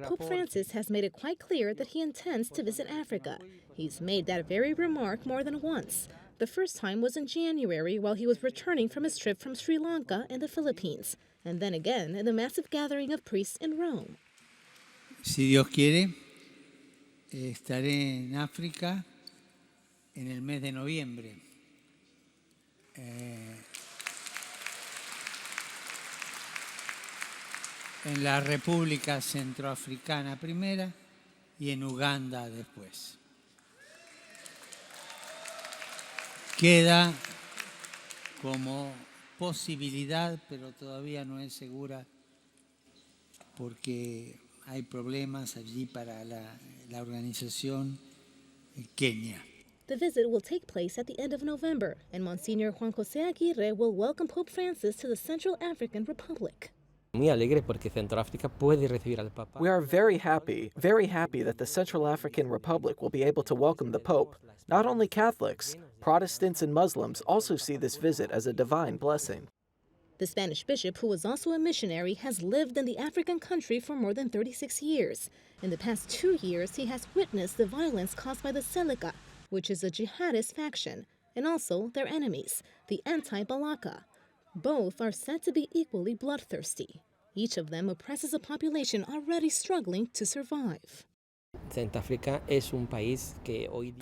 Pope Francis has made it quite clear that he intends to visit Africa. He's made that very remark more than once. The first time was in January while he was returning from his trip from Sri Lanka and the Philippines, and then again in the massive gathering of priests in Rome. Si Dios quiere, estaré en África en el mes de noviembre. En la República Centroafricana primera y en Uganda después. Queda como posibilidad, pero todavía no es segura porque hay problemas allí para la organización Kenia. The visit will take place at the end of November, and Monsignor Juan José Aguirre will welcome Pope Francis to the Central African Republic. Muy alegre porque Centroáfrica puede recibir al Papa. We are very happy that the Central African Republic will be able to welcome the Pope. Not only Catholics, Protestants and Muslims also see this visit as a divine blessing. The Spanish bishop, who was also a missionary, has lived in the African country for more than 36 years. In the past 2 years, he has witnessed the violence caused by the Seleka, which is a jihadist faction, and also their enemies, the anti-Balaka. Both are said to be equally bloodthirsty. Each of them oppresses a population already struggling to survive. The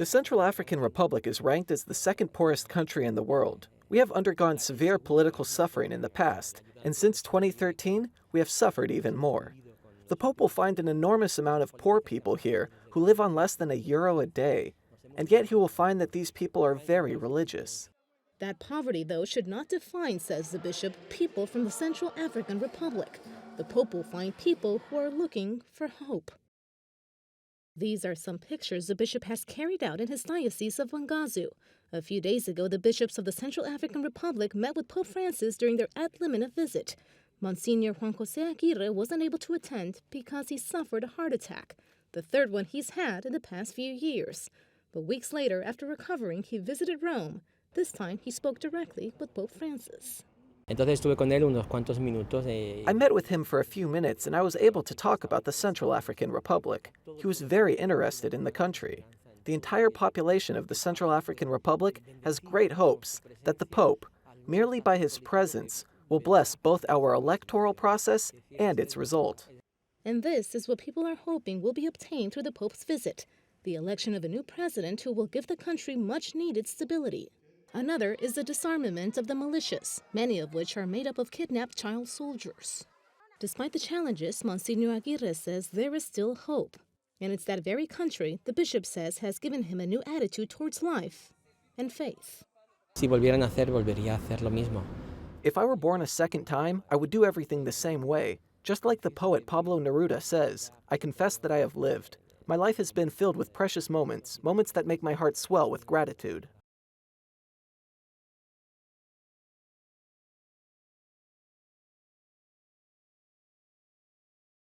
Central African Republic is ranked as the second poorest country in the world. We have undergone severe political suffering in the past, and since 2013, we have suffered even more. The Pope will find an enormous amount of poor people here who live on less than €1 a day, and yet he will find that these people are very religious. That poverty, though, should not define, says the bishop, people from the Central African Republic. The Pope will find people who are looking for hope. These are some pictures the bishop has carried out in his diocese of Wangazu. A few days ago, the bishops of the Central African Republic met with Pope Francis during their ad limina visit. Monsignor Juan José Aguirre wasn't able to attend because he suffered a heart attack, the third one he's had in the past few years. But weeks later, after recovering, he visited Rome. This time, he spoke directly with Pope Francis. I met with him for a few minutes and I was able to talk about the Central African Republic. He was very interested in the country. The entire population of the Central African Republic has great hopes that the Pope, merely by his presence, will bless both our electoral process and its result. And this is what people are hoping will be obtained through the Pope's visit, the election of a new president who will give the country much-needed stability. Another is the disarmament of the militias, many of which are made up of kidnapped child soldiers. Despite the challenges, Monsignor Aguirre says there is still hope. And it's that very country, the bishop says, has given him a new attitude towards life and faith. Si volviera a nacer, volvería a hacer lo mismo. If I were born a second time, I would do everything the same way. Just like the poet Pablo Neruda says, I confess that I have lived. My life has been filled with precious moments, moments that make my heart swell with gratitude.